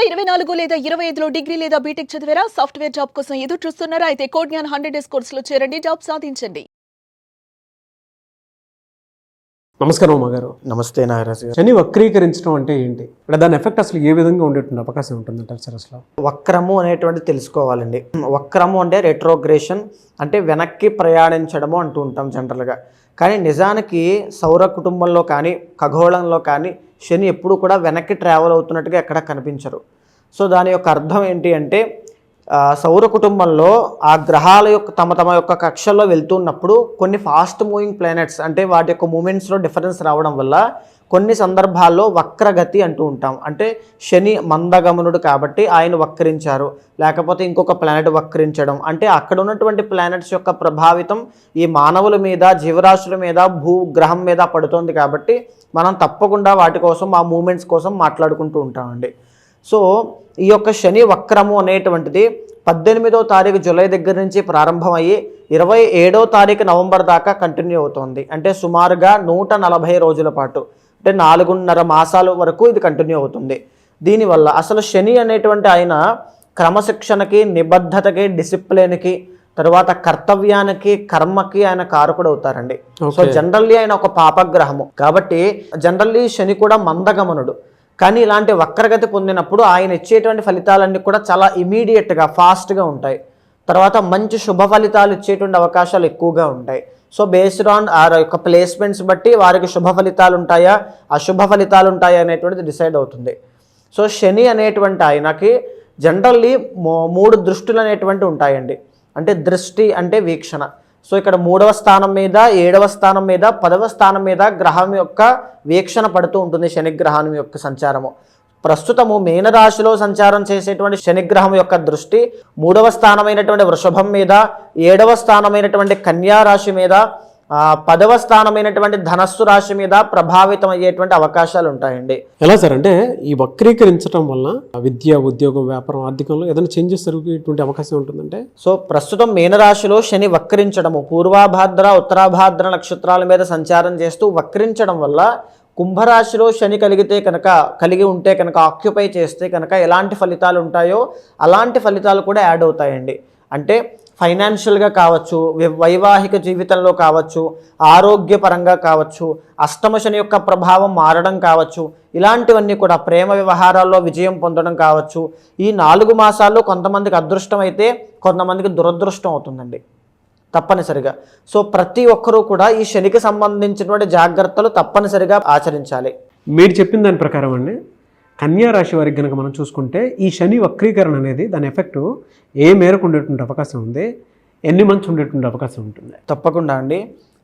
2024 లేదా 25లో డిగ్రీ లేదా బీటెక్ చదివారా? సాఫ్ట్వేర్ జాబ్ కోసం ఎదురు చూస్తున్నారా? అయితే కోడ్ జ్ఞాన్ 100 డేస్ కోర్సులో చేరండి, జాబ్ సాధించండి. నమస్కారం అమ్మగారు. నమస్తే నాగరాజు గారు. శని వక్రీకరించడం అంటే ఏంటి? దాని ఎఫెక్ట్ అసలు ఏ విధంగా ఉండేటువంటి అవకాశం ఉంటుందంటారు సార్? అసలు వక్రము అనేటువంటిది తెలుసుకోవాలండి. వక్రము అంటే రెట్రోగ్రేషన్, అంటే వెనక్కి ప్రయాణించడము అంటూ ఉంటాం జనరల్గా. కానీ నిజానికి సౌర కుటుంబంలో కానీ ఖగోళంలో కానీ శని ఎప్పుడు కూడా వెనక్కి ట్రావెల్ అవుతున్నట్టుగా ఎక్కడ కనిపించరు. సో దాని యొక్క అర్థం ఏంటి అంటే సౌర కుటుంబంలో ఆ గ్రహాల యొక్క తమ యొక్క కక్షల్లో వెళ్తున్నప్పుడు కొన్ని ఫాస్ట్ మూవింగ్ ప్లానెట్స్, అంటే వాటి యొక్క మూమెంట్స్లో డిఫరెన్స్ రావడం వల్ల కొన్ని సందర్భాల్లో వక్రగతి అంటూ ఉంటాం. అంటే శని మందగమనుడు కాబట్టి ఆయన వక్రించారు, లేకపోతే ఇంకొక ప్లానెట్ వక్రించడం, అంటే అక్కడ ఉన్నటువంటి ప్లానెట్స్ యొక్క ప్రభావితం ఈ మానవుల మీద, జీవరాశుల మీద, భూగ్రహం మీద పడుతుంది. కాబట్టి మనం తప్పకుండా వాటి కోసం, ఆ మూమెంట్స్ కోసం మాట్లాడుకుంటూ ఉంటామండి. సో ఈ యొక్క శని వక్రము అనేటువంటిది 18వ తారీఖు జూలై దగ్గర నుంచి ప్రారంభమయ్యి 27వ తారీఖు నవంబర్ దాకా కంటిన్యూ అవుతుంది. అంటే సుమారుగా 140 రోజుల పాటు, అంటే 4.5 మాసాల వరకు ఇది కంటిన్యూ అవుతుంది. దీనివల్ల అసలు శని అనేటువంటి ఆయన క్రమశిక్షణకి, నిబద్ధతకి, డిసిప్లిన్కి, తర్వాత కర్తవ్యానికి, కర్మకి ఆయన కారకుడు అవుతారండి. సో జనరల్లీ ఆయన ఒక పాపగ్రహము కాబట్టి జనరల్లీ శని కూడా మందగమనుడు. కానీ ఇలాంటి వక్రగతి పొందినప్పుడు ఆయన ఇచ్చేటువంటి ఫలితాలన్నీ కూడా చాలా ఇమీడియట్గా, ఫాస్ట్గా ఉంటాయి. తర్వాత మంచి శుభ ఫలితాలు ఇచ్చేటువంటి అవకాశాలు ఎక్కువగా ఉంటాయి. సో బేస్డ్ ఆన్ ఆ యొక్క ప్లేస్మెంట్స్ బట్టి వారికి శుభ ఫలితాలు ఉంటాయా, అశుభ ఫలితాలు ఉంటాయా అనేటువంటిది డిసైడ్ అవుతుంది. సో శని అనేటువంటి ఆయనకి జనరల్లీ 3 దృష్టులు అనేటువంటి ఉంటాయండి. అంటే దృష్టి అంటే వీక్షణ. సో ఇక్కడ 3వ స్థానం మీద, 7వ స్థానం మీద, 10వ స్థానం మీద గ్రహం యొక్క వీక్షణ పడుతూ ఉంటుంది. శనిగ్రహం యొక్క సంచారము ప్రస్తుతము మీనరాశిలో సంచారం చేసేటువంటి శనిగ్రహం యొక్క దృష్టి 3వ స్థానమైనటువంటి వృషభం మీద, 7వ స్థానమైనటువంటి కన్యా రాశి మీద, 10వ స్థానమైనటువంటి ధనస్సు రాశి మీద ప్రభావితం అయ్యేటువంటి అవకాశాలు ఉంటాయండి. ఎలా సార్? అంటే ఈ వక్రీకరించడం వల్ల విద్య, ఉద్యోగం, వ్యాపారం, ఆర్థికంలో ఏదైనా చేంజెస్ జరిగేటువంటి అవకాశం ఉంటుందంటే? సో ప్రస్తుతం మీనరాశిలో శని వక్రించడము, పూర్వాభాద్ర, ఉత్తరాభాద్ర నక్షత్రాల మీద సంచారం చేస్తూ వక్రించడం వల్ల కుంభరాశిలో శని కలిగి ఉంటే కనుక, ఆక్యుపై చేస్తే కనుక ఎలాంటి ఫలితాలు ఉంటాయో అలాంటి ఫలితాలు కూడా యాడ్ అవుతాయండి. అంటే ఫైనాన్షియల్గా కావచ్చు, వైవాహిక జీవితంలో కావచ్చు, ఆరోగ్యపరంగా కావచ్చు, అష్టమ శని యొక్క ప్రభావం మారడం కావచ్చు, ఇలాంటివన్నీ కూడా ప్రేమ వ్యవహారాల్లో విజయం పొందడం కావచ్చు. ఈ 4 మాసాల్లో కొంతమందికి అదృష్టం అయితే కొంతమందికి దురదృష్టం అవుతుందండి తప్పనిసరిగా. సో ప్రతి ఒక్కరూ కూడా ఈ శనికి సంబంధించినటువంటి జాగ్రత్తలు తప్పనిసరిగా ఆచరించాలి. మీరు చెప్పిన దాని ప్రకారం అండి, కన్యా రాశి వారికి కనుక మనం చూసుకుంటే ఈ శని వక్రీకరణ అనేది, దాని ఎఫెక్ట్ ఏ మేరకు ఉండేటువంటి అవకాశం ఉంది, ఎన్ని మంత్స్ ఉండేటువంటి అవకాశం ఉంటుంది? తప్పకుండా అండి.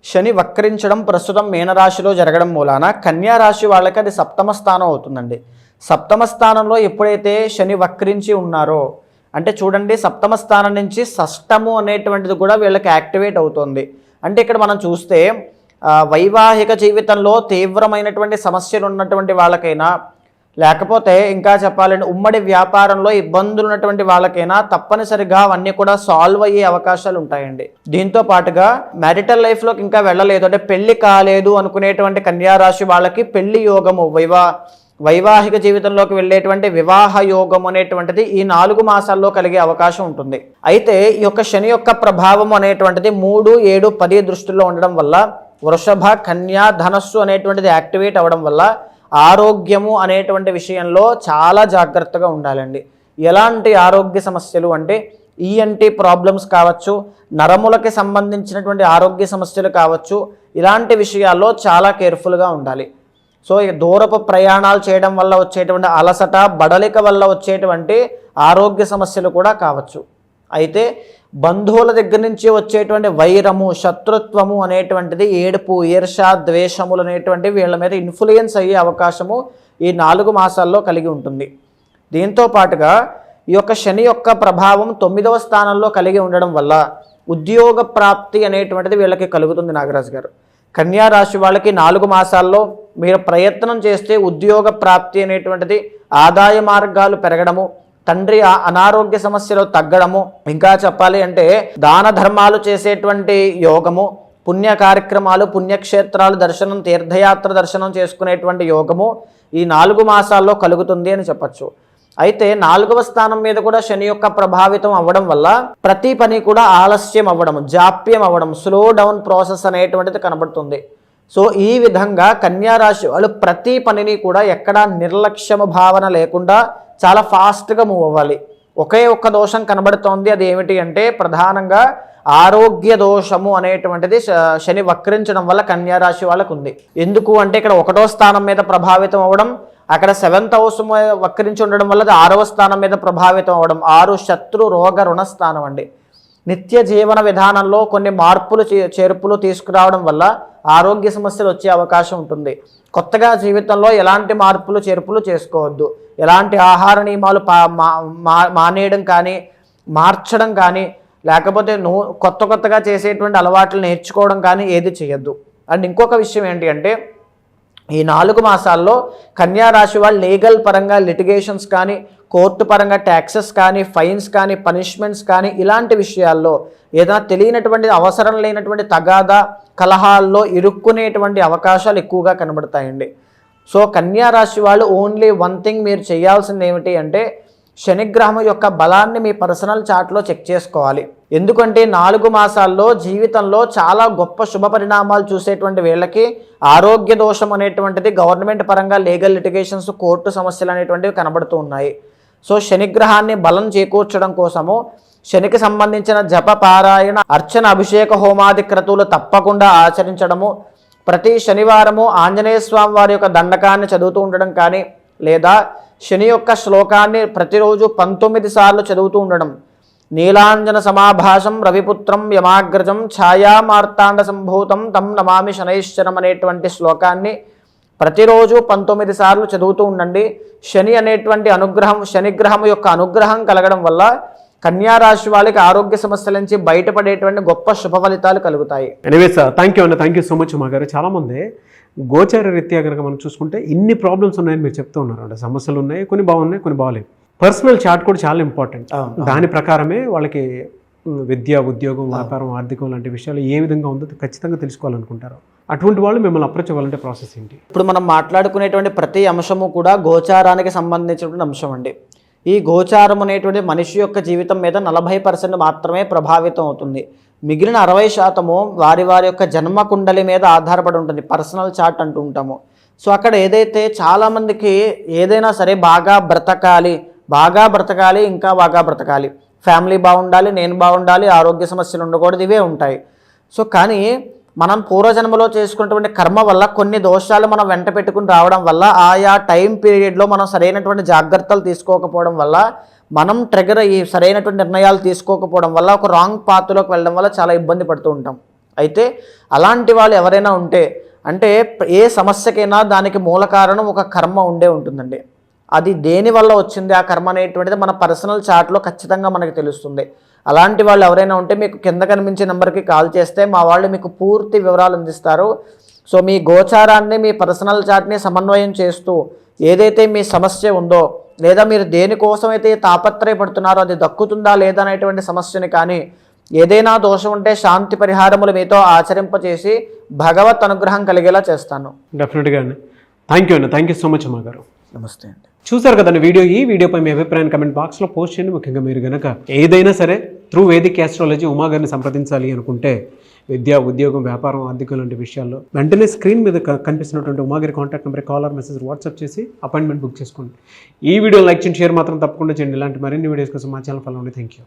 శని వక్రించడం ప్రస్తుతం మీనరాశిలో జరగడం మూలాన కన్యా రాశి వాళ్ళకి అది 7వ స్థానం అవుతుందండి. 7వ స్థానంలో ఎప్పుడైతే శని వక్రించి ఉన్నారో, అంటే చూడండి 7వ స్థానం నుంచి షష్టము అనేటువంటిది కూడా వీళ్ళకి యాక్టివేట్ అవుతుంది. అంటే ఇక్కడ మనం చూస్తే వైవాహిక జీవితంలో తీవ్రమైనటువంటి సమస్యలు ఉన్నటువంటి వాళ్ళకైనా, లేకపోతే ఇంకా చెప్పాలంటే ఉమ్మడి వ్యాపారంలో ఇబ్బందులు ఉన్నటువంటి వాళ్ళకైనా తప్పనిసరిగా అవన్నీ కూడా సాల్వ్ అయ్యే అవకాశాలు ఉంటాయండి. దీంతో పాటుగా మ్యారిటల్ లైఫ్లోకి ఇంకా వెళ్ళలేదు, అంటే పెళ్లి కాలేదు అనుకునేటువంటి కన్యా రాశి వాళ్ళకి పెళ్లి యోగము, వైవాహిక జీవితంలోకి వెళ్ళేటువంటి వివాహ యోగం అనేటువంటిది ఈ 4 మాసాల్లో కలిగే అవకాశం ఉంటుంది. అయితే ఈ యొక్క శని యొక్క ప్రభావం అనేటువంటిది 3, 7, 10 దృష్టిలో ఉండడం వల్ల వృషభ, కన్యా, ధనస్సు అనేటువంటిది యాక్టివేట్ అవ్వడం వల్ల ఆరోగ్యము అనేటువంటి విషయంలో చాలా జాగ్రత్తగా ఉండాలండి. ఎలాంటి ఆరోగ్య సమస్యలు అంటే ఈఎన్టీ ప్రాబ్లమ్స్ కావచ్చు, నరములకి సంబంధించినటువంటి ఆరోగ్య సమస్యలు కావచ్చు, ఇలాంటి విషయాల్లో చాలా కేర్ఫుల్గా ఉండాలి. సో దూరపు ప్రయాణాలు చేయడం వల్ల వచ్చేటువంటి అలసట, బడలిక వల్ల వచ్చేటువంటి ఆరోగ్య సమస్యలు కూడా కావచ్చు. అయితే బంధువుల దగ్గర నుంచి వచ్చేటువంటి వైరము, శత్రుత్వము అనేటువంటిది, ఏడుపు, ఈర్ష, ద్వేషములు అనేటువంటివి వీళ్ళ మీద ఇన్ఫ్లుయెన్స్ అయ్యే అవకాశము ఈ 4 మాసాల్లో కలిగి ఉంటుంది. దీంతో పాటుగా ఈ యొక్క శని యొక్క ప్రభావం 9వ స్థానంలో కలిగి ఉండడం వల్ల ఉద్యోగ ప్రాప్తి అనేటువంటిది వీళ్ళకి కలుగుతుంది. నాగరాజు గారు, కన్యా రాశి వాళ్ళకి 4 మాసాల్లో మీరు ప్రయత్నం చేస్తే ఉద్యోగ ప్రాప్తి అనేటువంటిది, ఆదాయ మార్గాలు పెరగడము, తండ్రి అనారోగ్య సమస్యలు తగ్గడము, ఇంకా చెప్పాలి అంటే దాన ధర్మాలు చేసేటువంటి యోగము, పుణ్య కార్యక్రమాలు, పుణ్యక్షేత్రాలు దర్శనం, తీర్థయాత్ర దర్శనం చేసుకునేటువంటి యోగము ఈ 4 మాసాల్లో కలుగుతుంది అని చెప్పచ్చు. అయితే 4వ స్థానం మీద కూడా శని యొక్క ప్రభావితం అవ్వడం వల్ల ప్రతి పని కూడా ఆలస్యం అవ్వడం, జాప్యం అవ్వడం, స్లో డౌన్ ప్రాసెస్ అనేటువంటిది కనబడుతుంది. సో ఈ విధంగా కన్యా రాశి వాళ్ళు ప్రతి పనిని కూడా ఎక్కడా నిర్లక్ష్యము భావన లేకుండా చాలా ఫాస్ట్గా మూవ్ అవ్వాలి. ఒకే ఒక్క దోషం కనబడుతోంది, అది ఏమిటి అంటే ప్రధానంగా ఆరోగ్య దోషము అనేటువంటిది శని వక్రించడం వల్ల కన్యా రాశి వాళ్ళకు ఉంది. ఎందుకు అంటే ఇక్కడ 1వ స్థానం మీద ప్రభావితం అవ్వడం, అక్కడ 7th హౌస్ వక్రించి ఉండడం వల్ల 6వ స్థానం మీద ప్రభావితం అవ్వడం. 6 శత్రు రోగ రుణ స్థానం అండి. నిత్య జీవన విధానంలో కొన్ని మార్పులు చేర్పులు తీసుకురావడం వల్ల ఆరోగ్య సమస్యలు వచ్చే అవకాశం ఉంటుంది. కొత్తగా జీవితంలో ఎలాంటి మార్పులు చేర్పులు చేసుకోవద్దు. ఎలాంటి ఆహార నియమాలు మానేయడం కానీ, మార్చడం కానీ, లేకపోతే కొత్తగా చేసేటువంటి అలవాట్లు నేర్చుకోవడం కానీ ఏది చేయొద్దు. అండ్ ఇంకొక విషయం ఏంటి అంటే ఈ 4 మాసాల్లో కన్యా రాశి వాళ్ళు లీగల్ పరంగా లిటిగేషన్స్ కానీ, కోర్టు పరంగా ట్యాక్సెస్ కానీ, ఫైన్స్ కానీ, పనిష్మెంట్స్ కానీ ఇలాంటి విషయాల్లో ఏదైనా తెలియనటువంటి అవసరం లేనటువంటి తగాదా కలహాల్లో ఇరుక్కునేటువంటి అవకాశాలు ఎక్కువగా కనబడతాయండి. సో కన్యా రాశి వాళ్ళు ఓన్లీ వన్ థింగ్ మీరు చేయాల్సింది ఏమిటి అంటే శనిగ్రహం యొక్క బలాన్ని మీ పర్సనల్ చార్ట్లో చెక్ చేసుకోవాలి. ఎందుకంటే 4 మాసాల్లో జీవితంలో చాలా గొప్ప శుభ పరిణామాలు చూసేటువంటి వీళ్ళకి ఆరోగ్య దోషం అనేటువంటిది గవర్నమెంట్ పరంగా లీగల్ లిటిగేషన్స్, కోర్టు సమస్యలు అనేటువంటివి కనబడుతూ ఉన్నాయి. సో శనిగ్రహాన్ని బలం చేకూర్చడం కోసము శనికి సంబంధించిన జప, పారాయణ, అర్చన, అభిషేక, హోమాది క్రతువులు తప్పకుండా ఆచరించడము, ప్రతి శనివారము ఆంజనేయ స్వామి వారి యొక్క దండకాన్ని చదువుతూ ఉండడం కానీ, లేదా శని యొక్క శ్లోకాన్ని ప్రతిరోజు 19 సార్లు చదువుతూ ఉండడం, నీలాంజన సమాభాసం రవిపుత్రం యమాగ్రజం ఛాయామార్తాండ సంభూతం తం నమామి శనైశ్చరం అనేటువంటి శ్లోకాన్ని ప్రతిరోజు 19 సార్లు చదువుతూ ఉండండి. శని అనేటువంటి అనుగ్రహం, శనిగ్రహం యొక్క అనుగ్రహం కలగడం వల్ల కన్యా రాశి వాళ్ళకి ఆరోగ్య సమస్యల నుంచి బయటపడేటువంటి గొప్ప శుభ ఫలితాలు కలుగుతాయి. ఎనీవేస్ థ్యాంక్ యూ అన్న, థ్యాంక్ యూ సో మచ్ మా గారు. చాలామంది గోచార రీత్యా కనుక మనం చూసుకుంటే ఇన్ని ప్రాబ్లమ్స్ ఉన్నాయని మీరు చెప్తూ ఉన్నారు. అంటే సమస్యలు ఉన్నాయి, కొన్ని బాగున్నాయి, కొన్ని బాగాలేవు. పర్సనల్ చార్ట్ కూడా చాలా ఇంపార్టెంట్. దాని ప్రకారమే వాళ్ళకి విద్య, ఉద్యోగం, వ్యాపారం, ఆర్థికం లాంటి విషయాలు ఏ విధంగా ఉందో ఖచ్చితంగా తెలుసుకోవాలనుకుంటారు. అటువంటి వాళ్ళు మిమ్మల్ని అప్రోచ్ అవ్వాలంటే ప్రాసెస్ ఏంటి? ఇప్పుడు మనం మాట్లాడుకునేటువంటి ప్రతి అంశము కూడా గోచారానికి సంబంధించినటువంటి అంశం అండి. ఈ గోచారం అనేటువంటి మనిషి యొక్క జీవితం మీద 40% మాత్రమే ప్రభావితం అవుతుంది. మిగిలిన 60% వారి వారి యొక్క జన్మ కుండలి మీద ఆధారపడి ఉంటుంది. పర్సనల్ చార్ట్ అంటూ ఉంటాము. సో అక్కడ ఏదైతే చాలామందికి ఏదైనా సరే బాగా బ్రతకాలి, ఇంకా బాగా బ్రతకాలి, ఫ్యామిలీ బాగుండాలి, నేను బాగుండాలి, ఆరోగ్య సమస్యలు ఉండకూడదు, ఇవే ఉంటాయి. సో కానీ మనం పూర్వజన్మలో చేసుకున్నటువంటి కర్మ వల్ల కొన్ని దోషాలు మనం వెంట పెట్టుకుని రావడం వల్ల ఆయా టైం పీరియడ్లో మనం సరైనటువంటి జాగ్రత్తలు తీసుకోకపోవడం వల్ల, మనం ట్రిగర్ ఈ సరైనటువంటి నిర్ణయాలు తీసుకోకపోవడం వల్ల ఒక రాంగ్ పాత్లోకి వెళ్ళడం వల్ల చాలా ఇబ్బంది పడుతూ ఉంటాం. అయితే అలాంటి వాళ్ళు ఎవరైనా ఉంటే, అంటే ఏ సమస్యకైనా దానికి మూల కారణం ఒక కర్మ ఉండే ఉంటుందండి. అది దేని వల్ల వచ్చింది ఆ కర్మ అనేటువంటిది మన పర్సనల్ చార్ట్లో ఖచ్చితంగా మనకు తెలుస్తుంది. అలాంటి వాళ్ళు ఎవరైనా ఉంటే మీకు కింద కనిపించే నెంబర్కి కాల్ చేస్తే మా వాళ్ళు మీకు పూర్తి వివరాలు అందిస్తారు. సో మీ గోచారాన్ని, మీ పర్సనల్ చార్ట్ని సమన్వయం చేస్తూ ఏదైతే మీ సమస్య ఉందో, లేదా మీరు దేనికోసం అయితే తాపత్రయపడుతున్నారో అది దక్కుతుందా లేదా అనేటువంటి సమస్యని కానీ, ఏదైనా దోషం ఉంటే శాంతి పరిహారములు మీతో ఆచరింపచేసి భగవత్ అనుగ్రహం కలిగేలా చేస్తాను. డెఫినెట్గా అండి. థ్యాంక్ యూ అండి, థ్యాంక్ యూ సో మచ్ అమ్మా గారు. నమస్తే అండి. చూసారు కదండి ఈ వీడియోపై మీ అభిప్రాయాన్ని కమెంట్ బాక్స్లో పోస్ట్ చేయండి. ముఖ్యంగా మీరు కనుక ఏదైనా సరే త్రూ వేదిక్ ఆస్ట్రాలజీ ఉమా గారిని సంప్రదించాలి అనుకుంటే విద్య, ఉద్యోగం, వ్యాపారం, ఆర్థికం లాంటి విషయాల్లో వెంటనే స్క్రీన్ మీద కనిపిస్తున్నటువంటి ఉమా గారి contact number call or message WhatsApp చేసి అపాయింట్మెంట్ బుక్ చేసుకోండి. ఈ వీడియో లైక్ చేయండి, షేర్ మాత్రం తప్పకుండా చేయండి. ఇలాంటి మరిన్ని వీడియోస్ కోసం మా ఛానల్ ఫాలో అవ్వండి. Thank you.